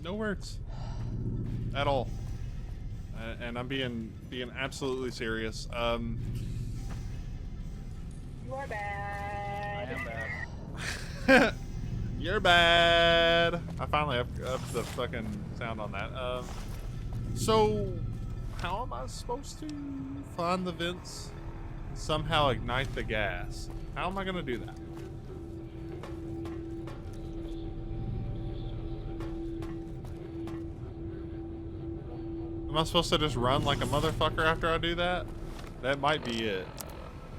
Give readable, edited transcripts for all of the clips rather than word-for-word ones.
No words. At all. And I'm being absolutely serious. You're bad. I am bad. You're bad. I finally upped the fucking sound on that. So how am I supposed to find the vents? Somehow ignite the gas. How am I gonna do that? Am I supposed to just run like a motherfucker after I do that? That might be it.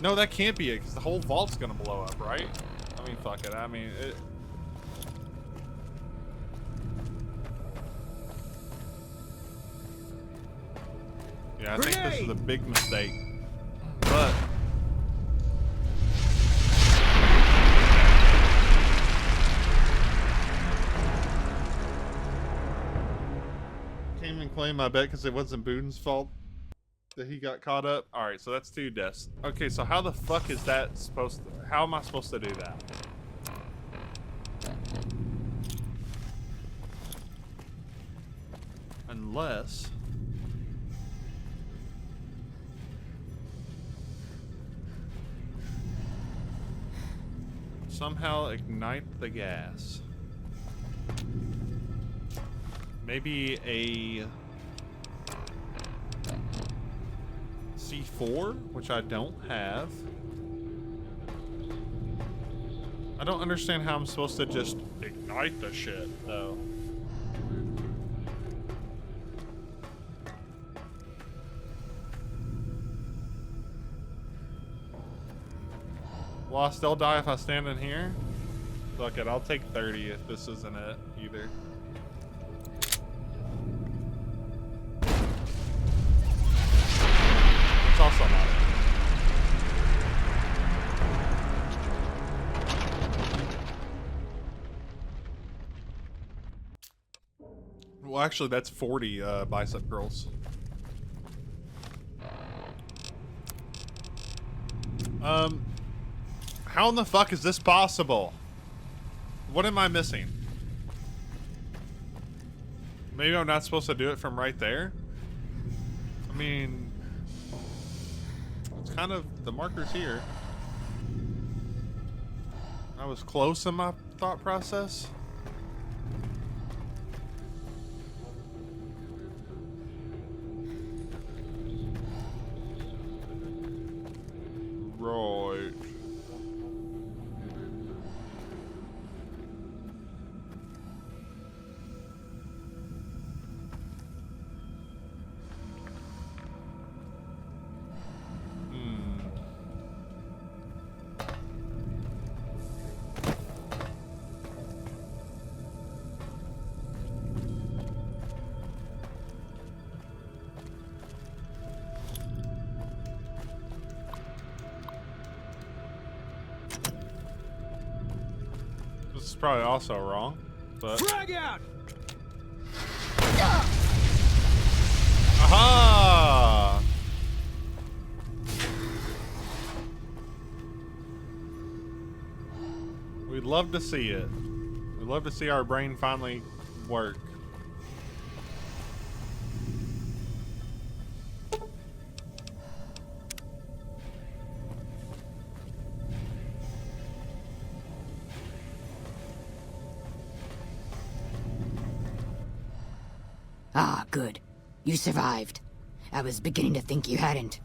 No, that can't be it, because the whole vault's gonna blow up, right? I mean, fuck it. I mean, it... Yeah, I think this is a big mistake. But... Can't even claim my bet because it wasn't Boone's fault that he got caught up. Alright, so that's 2 deaths. Okay, so how the fuck is that supposed to... How am I supposed to do that? Unless... somehow ignite the gas. Maybe a C4, which I don't have. I don't understand how I'm supposed to just ignite the shit, though. Will I still die if I stand in here? Fuck it, I'll take 30 if this isn't it either. It's also not it. Well, actually, that's 40 bicep curls. How in the fuck is this possible? What am I missing? Maybe I'm not supposed to do it from right there? I mean... It's kind of... The marker's here. I was close in my thought process. Right. This is probably also wrong, but... Frag out! Aha! We'd love to see it. We'd love to see our brain finally work. Ah, good. You survived. I was beginning to think you hadn't.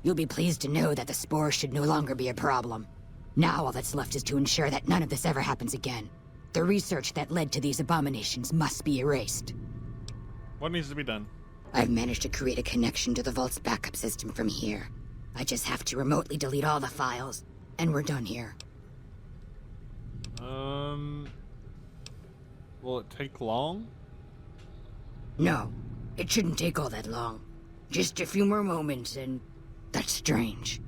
You'll be pleased to know that the spores should no longer be a problem. Now all that's left is to ensure that none of this ever happens again. The research that led to these abominations must be erased. What needs to be done? I've managed to create a connection to the Vault's backup system from here. I just have to remotely delete all the files, and we're done here. Will it take long? No, it shouldn't take all that long. Just a few more moments, and... That's strange.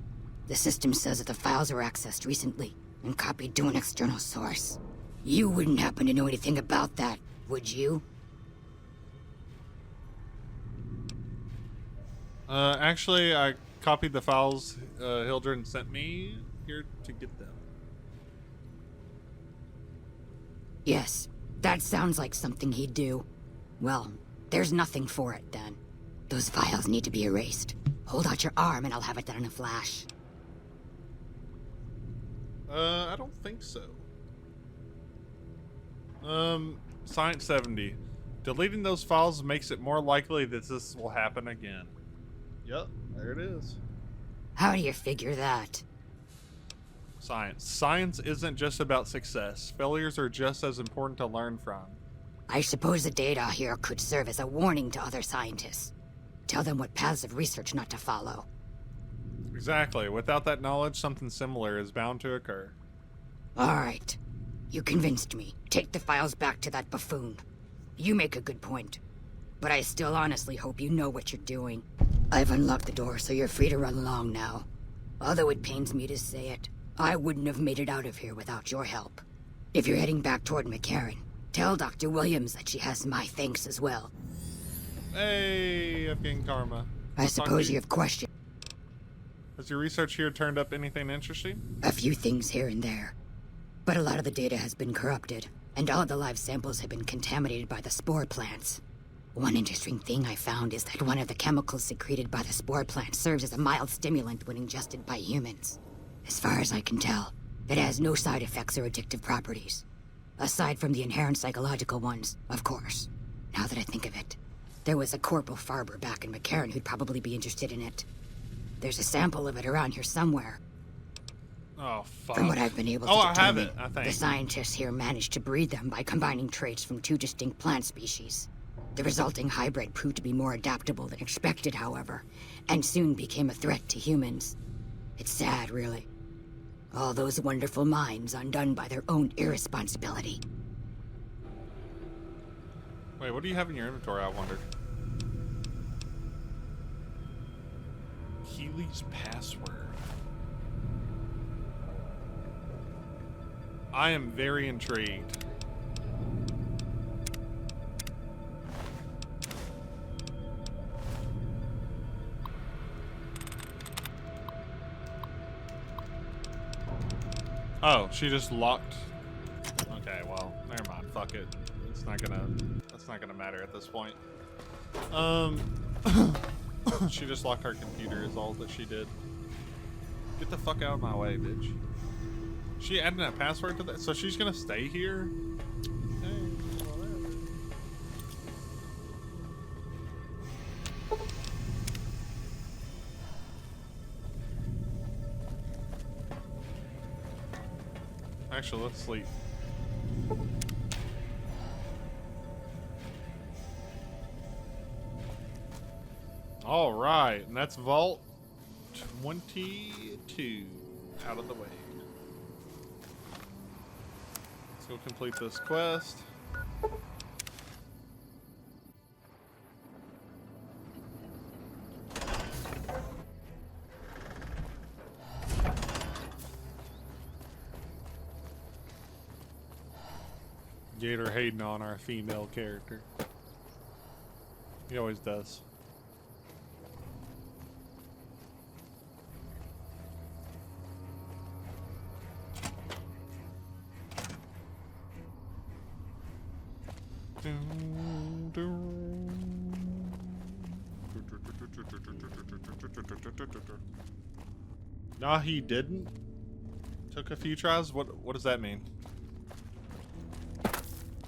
The system says that the files were accessed recently, and copied to an external source. You wouldn't happen to know anything about that, would you? Actually, I copied the files Hildren sent me here to get them. Yes, that sounds like something he'd do. Well, there's nothing for it then. Those files need to be erased. Hold out your arm and I'll have it done in a flash. I don't think so. Science 70. Deleting those files makes it more likely that this will happen again. Yep, there it is. How do you figure that? Science. Science isn't just about success. Failures are just as important to learn from. I suppose the data here could serve as a warning to other scientists. Tell them what paths of research not to follow. Exactly. Without that knowledge, something similar is bound to occur. Alright. You convinced me. Take the files back to that buffoon. You make a good point. But I still honestly hope you know what you're doing. I've unlocked the door, so you're free to run along now. Although it pains me to say it, I wouldn't have made it out of here without your help. If you're heading back toward McCarran, tell Dr. Williams that she has my thanks as well. Hey, I'm getting karma. I suppose you have questions. Has your research here turned up anything interesting? A few things here and there. But a lot of the data has been corrupted, and all of the live samples have been contaminated by the spore plants. One interesting thing I found is that one of the chemicals secreted by the spore plant serves as a mild stimulant when ingested by humans. As far as I can tell, it has no side effects or addictive properties. Aside from the inherent psychological ones, of course. Now that I think of it, there was a Corporal Farber back in McCarran who'd probably be interested in it. There's a sample of it around here somewhere. Oh, fuck. From what I've been able to I have determine, it, I think. the scientists here managed to breed them by combining traits from two distinct plant species. The resulting hybrid proved to be more adaptable than expected, however, and soon became a threat to humans. It's sad, really. All those wonderful minds undone by their own irresponsibility. Wait, what do you have in your inventory, I wonder? Keely's password. I am very intrigued. Oh, she just locked. Okay, well, never mind. Fuck it. It's not gonna. That's not gonna matter at this point. She just locked her computer. Is all that she did. Get the fuck out of my way, bitch. She adding that password to that, so she's gonna stay here. Hey, whatever. Actually, let's sleep. All right, and that's Vault 22 out of the way. Let's go complete this quest. Gator hating on our female character. He always does. Nah, he didn't. Took a few tries. What does that mean?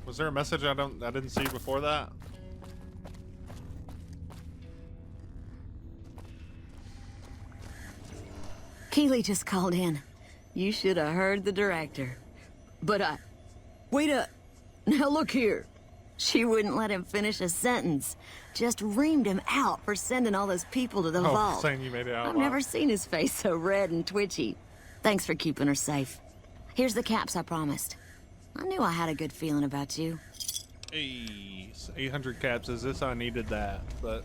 Was there a message I didn't see before that? Keely just called in. You should have heard the director. But wait up. Now look here. She wouldn't let him finish a sentence. Just reamed him out for sending all those people to the vault. Saying you made it out I've alive. never seen his face so red and twitchy. Thanks for keeping her safe. Here's the caps I promised. I knew I had a good feeling about you. Hey, 800 caps. Is this? I needed that, but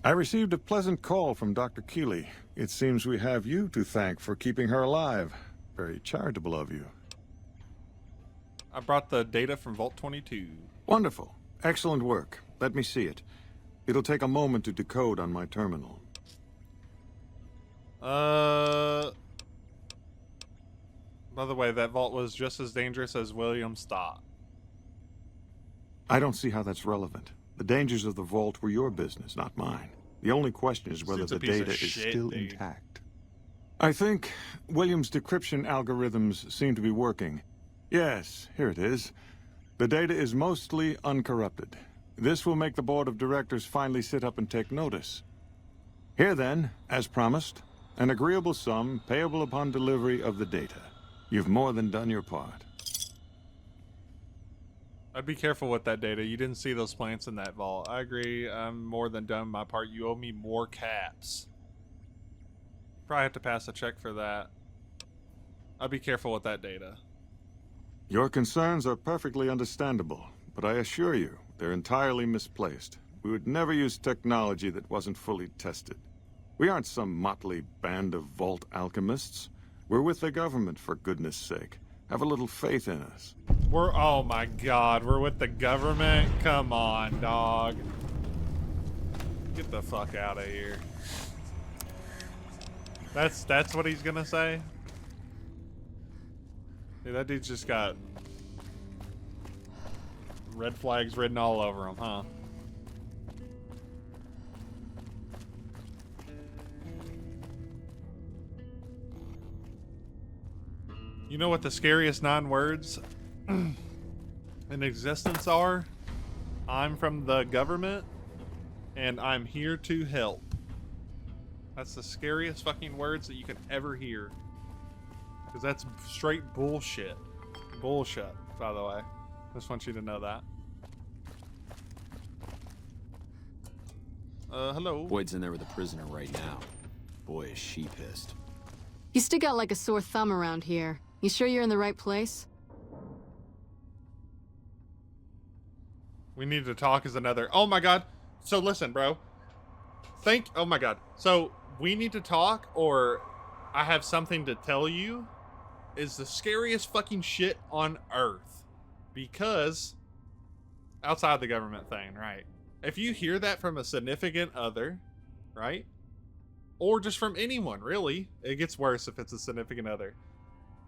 I received a pleasant call from Dr. Keeley. It seems we have you to thank for keeping her alive. Very charitable of you. I brought the data from Vault 22. Wonderful. Excellent work. Let me see it. It'll take a moment to decode on my terminal. By the way, that vault was just as dangerous as Williams thought. I don't see how that's relevant. The dangers of the vault were your business, not mine. The only question is whether Seems a the piece of data is shit, still dude. intact. I think Williams' decryption algorithms seem to be working. Yes, here it is. The data is mostly uncorrupted. This will make the board of directors finally sit up and take notice. Here then, as promised, an agreeable sum payable upon delivery of the data. You've more than done your part. I'd be careful with that data. You didn't see those plants in that vault. I agree. I'm more than done my part. You owe me more caps. Probably have to pass a check for that. I'd be careful with that data. Your concerns are perfectly understandable, but I assure you, they're entirely misplaced. We would never use technology that wasn't fully tested. We aren't some motley band of vault alchemists. We're with the government, for goodness sake. Have a little faith in us. Oh my god, we're with the government? Come on, dog. Get the fuck out of here. That's what he's gonna say? Dude, that dude's just got red flags written all over him, huh? You know what the scariest 9 words in existence are? I'm from the government, and I'm here to help. That's the scariest fucking words that you can ever hear. Because that's straight bullshit. Bullshit, by the way. Just want you to know that. Hello. Boyd's in there with a prisoner right now. Boy, is she pissed. You stick out like a sore thumb around here. You sure you're in the right place? We need to talk is another. Oh my god. So listen, bro. Oh my god. So we need to talk, or I have something to tell you, is the scariest fucking shit on earth. Because outside the government thing, right? If you hear that from a significant other, right? Or just from anyone, really. It gets worse if it's a significant other.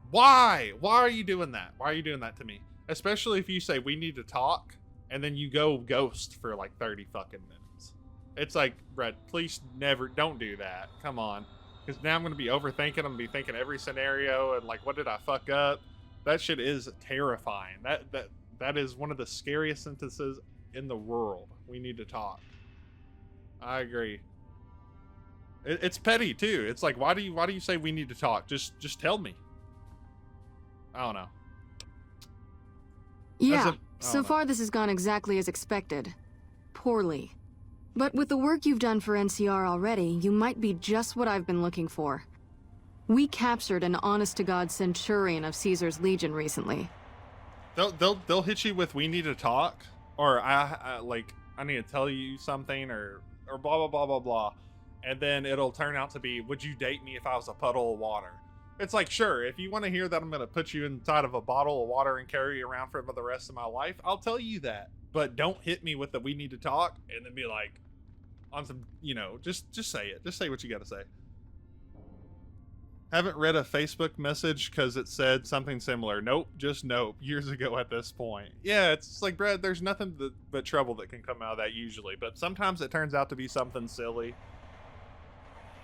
Why? Why are you doing that? Why are you doing that to me? Especially if you say we need to talk, and then you go ghost for like 30 fucking minutes. It's like, Brett, please don't do that. Come on. Because now I'm going to be overthinking. I'm going to be thinking every scenario and like, what did I fuck up? That shit is terrifying. That is one of the scariest sentences in the world. We need to talk. I agree. It's petty too. It's like, why do you say we need to talk? Just tell me. I don't know. Yeah, so far this has gone exactly as expected. Poorly. But with the work you've done for NCR already, you might be just what I've been looking for. We captured an honest-to-God centurion of Caesar's Legion recently. They'll hit you with we need to talk, or I need to tell you something, or blah blah blah blah blah, and then it'll turn out to be, would you date me if I was a puddle of water? It's like, sure, if you want to hear that I'm going to put you inside of a bottle of water and carry you around for the rest of my life, I'll tell you that. But don't hit me with the we need to talk and then be like, on some, just say it. Just say what you got to say. Haven't read a Facebook message because it said something similar. Nope, just nope. Years ago at this point. Yeah, it's like, Brad, there's nothing but trouble that can come out of that usually. But sometimes it turns out to be something silly.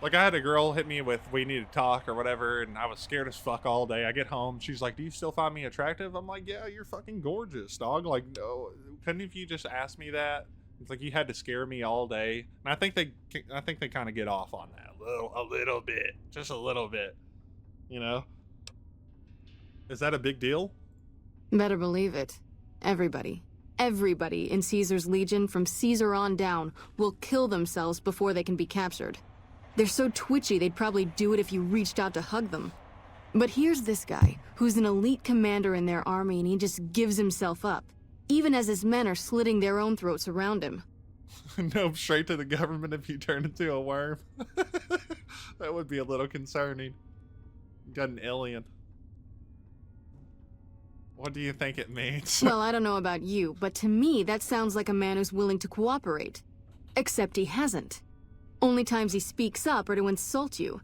Like, I had a girl hit me with, we need to talk or whatever, and I was scared as fuck all day. I get home, she's like, do you still find me attractive? I'm like, yeah, you're fucking gorgeous, dog. Like, no, couldn't you just ask me that? It's like, you had to scare me all day. And I think they kind of get off on that. A little bit. Just a little bit. Is that a big deal? Better believe it. Everybody in Caesar's Legion, from Caesar on down, will kill themselves before they can be captured. They're so twitchy they'd probably do it if you reached out to hug them. But here's this guy, who's an elite commander in their army, and he just gives himself up, even as his men are slitting their own throats around him. No, straight to the government if you turn into a worm. That would be a little concerning. You got an alien. What do you think it means? Well, I don't know about you, but to me that sounds like a man who's willing to cooperate. Except he hasn't. Only times he speaks up are to insult you.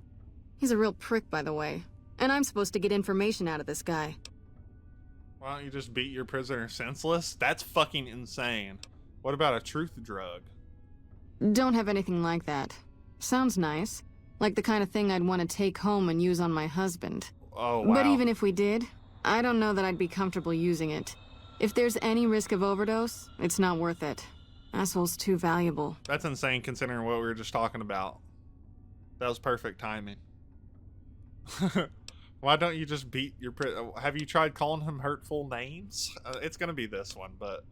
He's a real prick, by the way. And I'm supposed to get information out of this guy. Why don't you just beat your prisoner senseless? That's fucking insane. What about a truth drug? Don't have anything like that. Sounds nice. Like the kind of thing I'd want to take home and use on my husband. Oh, wow. But even if we did, I don't know that I'd be comfortable using it. If there's any risk of overdose, it's not worth it. Asshole's too valuable. That's insane considering what we were just talking about. That was perfect timing. Why don't you just beat your have you tried calling him hurtful names? It's gonna be this one, but...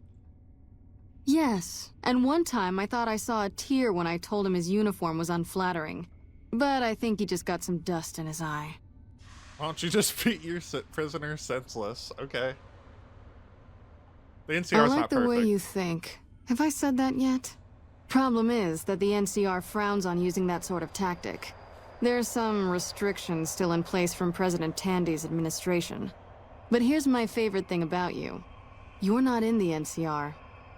Yes, and one time I thought I saw a tear when I told him his uniform was unflattering. But I think he just got some dust in his eye. Why don't you just beat your prisoner senseless? Okay. The NCR's I not like perfect. the way you think. Have I said that yet? Problem is that the NCR frowns on using that sort of tactic. There's some restrictions still in place from President Tandy's administration. But here's my favorite thing about you. You're not in the NCR.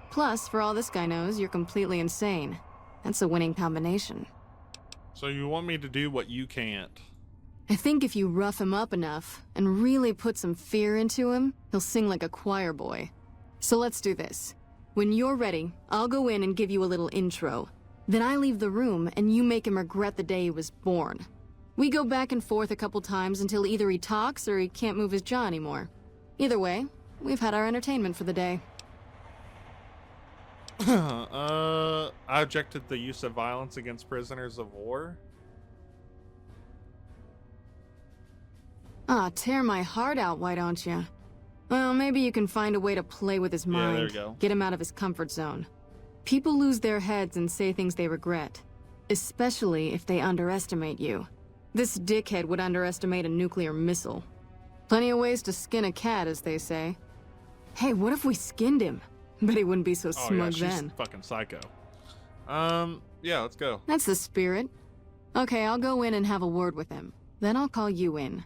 Plus, for all this guy knows, you're completely insane. That's a winning combination. So you want me to do what you can't? I think if you rough him up enough and really put some fear into him, he'll sing like a choir boy. So let's do this. When you're ready, I'll go in and give you a little intro. Then I leave the room and you make him regret the day he was born. We go back and forth a couple times until either he talks or he can't move his jaw anymore. Either way, we've had our entertainment for the day. I objected to the use of violence against prisoners of war. Ah, tear my heart out, why don't you? Well, maybe you can find a way to play with his mind. there you go. Get him out of his comfort zone. People lose their heads and say things they regret. Especially if they underestimate you. This dickhead would underestimate a nuclear missile. Plenty of ways to skin a cat, as they say. Hey, what if we skinned him? Bet he wouldn't be so Oh smug yeah, she's then. fucking psycho. Yeah, let's go. That's the spirit. Okay, I'll go in and have a word with him. Then I'll call you in.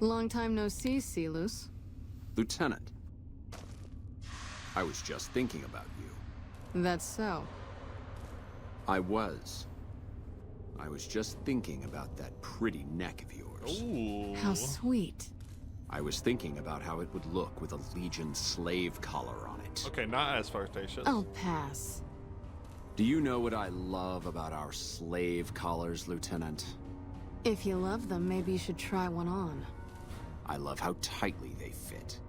Long time no see, Silus. Lieutenant. I was just thinking about you. That's so. I was just thinking about that pretty neck of yours. Ooh. How sweet. I was thinking about how it would look with a Legion slave collar on it. Okay, not as flirtatious. I'll pass. Do you know what I love about our slave collars, Lieutenant? If you love them, maybe you should try one on. I love how tightly they fit.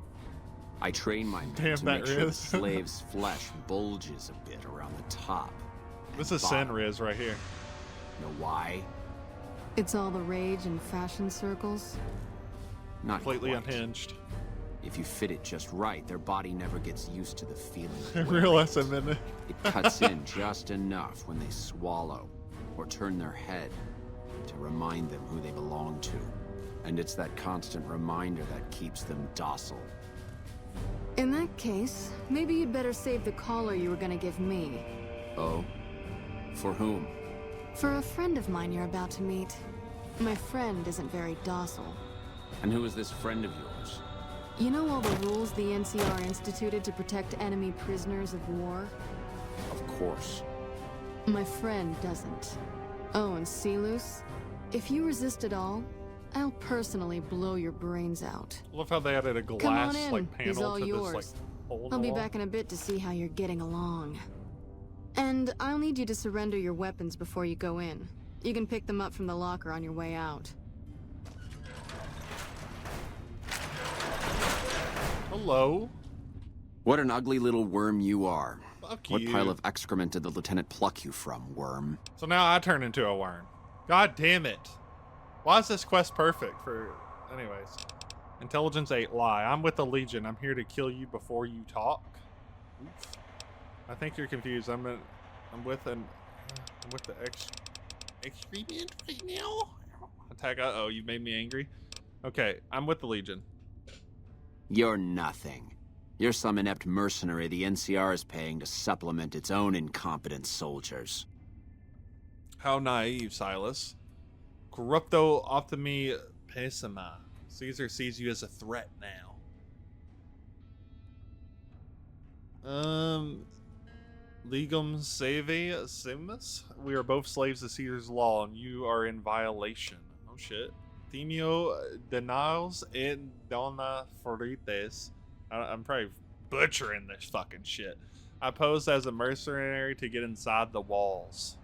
I train my men Damn, to that make sure the Riz. slave's flesh bulges a bit around the top. and This is bottom. Sin Riz right here. Know why? It's all the rage in fashion circles. Not Completely quite. unhinged. If you fit it just right, their body never gets used to the feeling of Real wearing SM in it. It cuts in just enough when they swallow or turn their head to remind them who they belong to. And it's that constant reminder that keeps them docile. In that case, maybe you'd better save the collar you were gonna give me. Oh? For whom? For a friend of mine you're about to meet. My friend isn't very docile. And who is this friend of yours? You know all the rules the NCR instituted to protect enemy prisoners of war? Of course. My friend doesn't. Oh, and Silus, if you resist at all, I'll personally blow your brains out. I love how they added a Come glass on in. like panel He's all to yours. this like hole in I'll the be wall. back in a bit to see how you're getting along. And I'll need you to surrender your weapons before you go in. You can pick them up from the locker on your way out. Hello. What an ugly little worm you are. Fuck What you. pile of excrement did the lieutenant pluck you from, worm? So now I turn into a worm. God damn it. Why is this quest perfect for... Anyways. Intelligence 8, lie. I'm with the Legion. I'm here to kill you before you talk. Oof. I think you're confused. I'm with the excrement right now. Attack. Uh-oh, you made me angry. Okay, I'm with the Legion. You're nothing. You're some inept mercenary the NCR is paying to supplement its own incompetent soldiers. How naive, Silas. Corrupto optimi pessima. Caesar sees you as a threat now. Legum saevi simus? We are both slaves to Caesar's law, and you are in violation. Oh shit. Timio Denials and Donna Forites. I'm probably butchering this fucking shit. I posed as a mercenary to get inside the walls.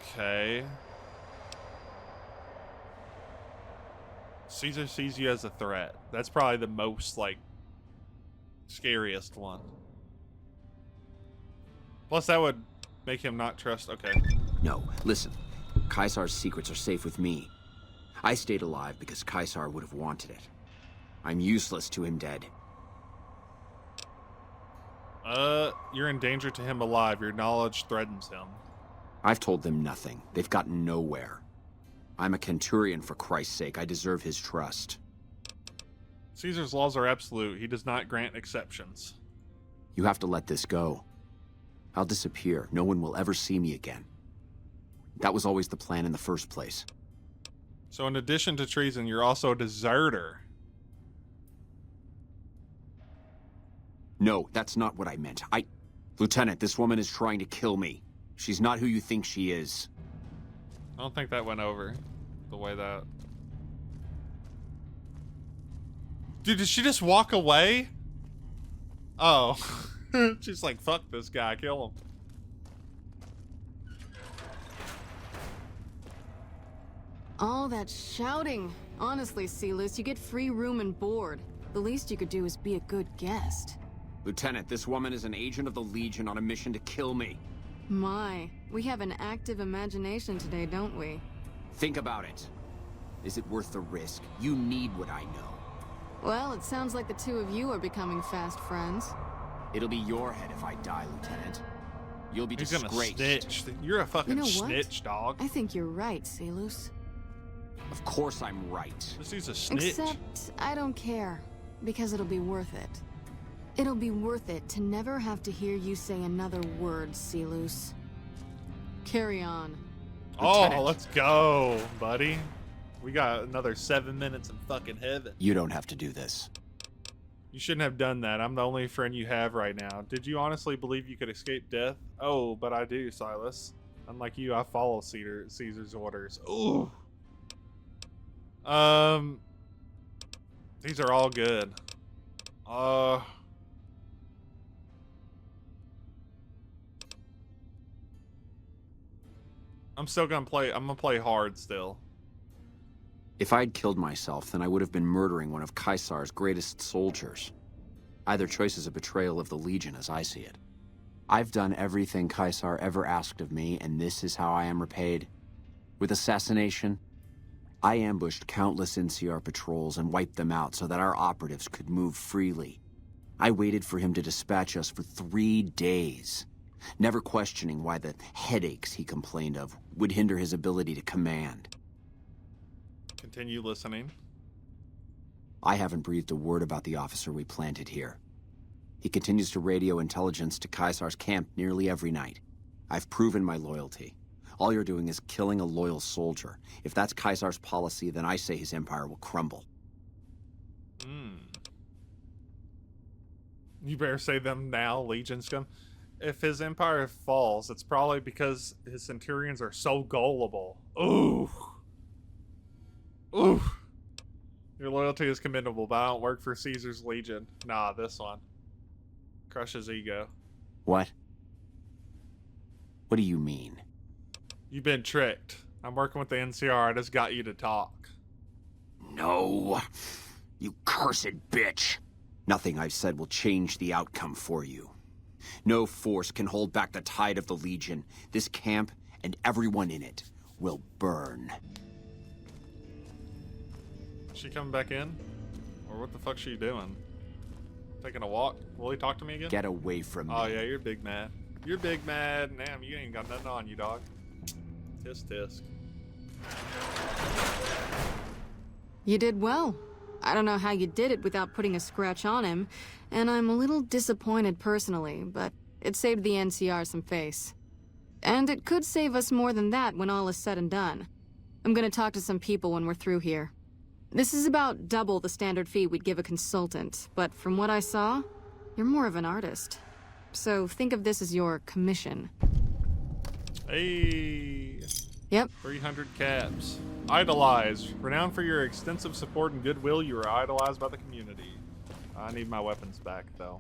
Okay. Caesar sees you as a threat. That's probably the most, like, scariest one. Plus, that would make him not trust. Okay. No, listen. Caesar's secrets are safe with me. I stayed alive because Caesar would have wanted it. I'm useless to him dead. You're in danger to him alive. Your knowledge threatens him. I've told them nothing. They've gotten nowhere. I'm a Centurion, for Christ's sake. I deserve his trust. Caesar's laws are absolute. He does not grant exceptions. You have to let this go. I'll disappear. No one will ever see me again. That was always the plan in the first place. So in addition to treason, you're also a deserter. No, that's not what I meant. Lieutenant, this woman is trying to kill me. She's not who you think she is. I don't think that went over the way that... Dude, did she just walk away? Oh. She's like, fuck this guy, kill him. All that shouting. Honestly, Celus, you get free room and board. The least you could do is be a good guest. Lieutenant, this woman is an agent of the Legion on a mission to kill me. My, we have an active imagination today, don't we? Think about it. Is it worth the risk? You need what I know. Well, it sounds like the two of you are becoming fast friends. It'll be your head if I die, Lieutenant. You'll be He's disgraced. gonna snitch. You're a fucking You know what? snitch, dog. I think you're right, Celus. Of course I'm right. This dude's a snitch. Except, I don't care. Because it'll be worth it. It'll be worth it to never have to hear you say another word, Celus. Carry on. Oh, Lieutenant. let's go, buddy. We got another 7 minutes in fucking heaven. You don't have to do this. You shouldn't have done that. I'm the only friend you have right now. Did you honestly believe you could escape death? Oh, but I do, Silas. Unlike you, I follow Caesar's orders. Ooh. These are all good. I'm still gonna play. I'm gonna play hard still. If I'd killed myself, then I would have been murdering one of Caesar's greatest soldiers. Either choice is a betrayal of the Legion, as I see it. I've done everything Caesar ever asked of me, and this is how I am repaid. With assassination, I ambushed countless NCR patrols and wiped them out so that our operatives could move freely. I waited for him to dispatch us for 3 days, never questioning why the headaches he complained of would hinder his ability to command. Continue listening. I haven't breathed a word about the officer we planted here. He continues to radio intelligence to Caesar's camp nearly every night. I've proven my loyalty. All you're doing is killing a loyal soldier. If that's Caesar's policy, then I say his empire will crumble. You better say them now, Legion scum. If his empire falls, it's probably because his Centurions are so gullible. Ooh. Ooh. Your loyalty is commendable, but I don't work for Caesar's Legion. Nah, this one. Crush his ego. What? What do you mean? You've been tricked. I'm working with the NCR. I just got you to talk. No. You cursed bitch. Nothing I've said will change the outcome for you. No force can hold back the tide of the Legion. This camp and everyone in it will burn. She coming back in? Or what the fuck's she doing? Taking a walk? Will he talk to me again? Get away from me. Oh yeah, you're big mad. You're big mad. Damn, you ain't got nothing on you, dog. Tisk tisk. You did well. I don't know how you did it without putting a scratch on him, and I'm a little disappointed personally, but it saved the NCR some face. And it could save us more than that when all is said and done. I'm gonna talk to some people when we're through here. This is about double the standard fee we'd give a consultant, but from what I saw, you're more of an artist. So think of this as your commission. Hey. Yep. 300 caps. Idolized. Renowned for your extensive support and goodwill, you are idolized by the community. I need my weapons back, though.